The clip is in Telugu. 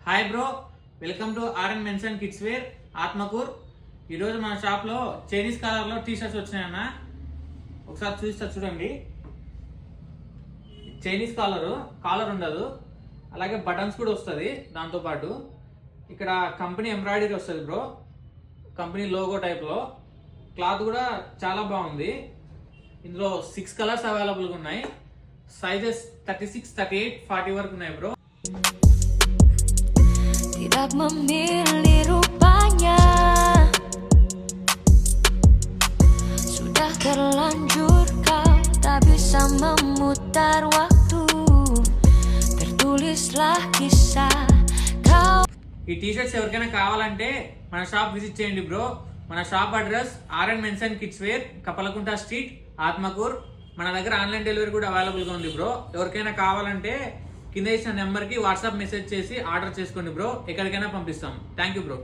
Hi bro, welcome to RN men's and kids wear Atmakur. ఈరోజు మన షాప్లో చైనీస్ కాలర్లో టీ షర్ట్స్ వచ్చినాయన్న. ఒకసారి చూస్తా చూడండి. చైనీస్ కాలర్ ఉండదు, అలాగే బటన్స్ కూడా వస్తుంది. దాంతోపాటు ఇక్కడ కంపెనీ ఎంబ్రాయిడరీ వస్తుంది బ్రో, కంపెనీ లోగో టైప్లో. క్లాత్ కూడా చాలా బాగుంది. ఇందులో 6 కలర్స్ అవైలబుల్గా ఉన్నాయి. సైజెస్ 36, 38, 40 వరకు ఉన్నాయి bro. Tidak memilih rupanya, sudah terlanjur kau tak bisa memutar waktu. Tertulislah kisah kau. ఈ టీ షర్ట్స్ ఎవరికైనా కావాలంటే మన షాప్ విజిట్ చేయండి బ్రో. మన shop address RN men's and kids wear, Kappalakunta street, Atmakur. మన దగ్గర ఆన్లైన్ డెలివరీ కూడా అవైలబుల్గా ఉంది బ్రో. ఎవరికైనా కావాలంటే కింద ఇచ్చిన నెంబర్కి వాట్సాప్ మెసేజ్ చేసి ఆర్డర్ చేసుకోండి బ్రో. ఎక్కడికైనా పంపిస్తాం. Thank you bro.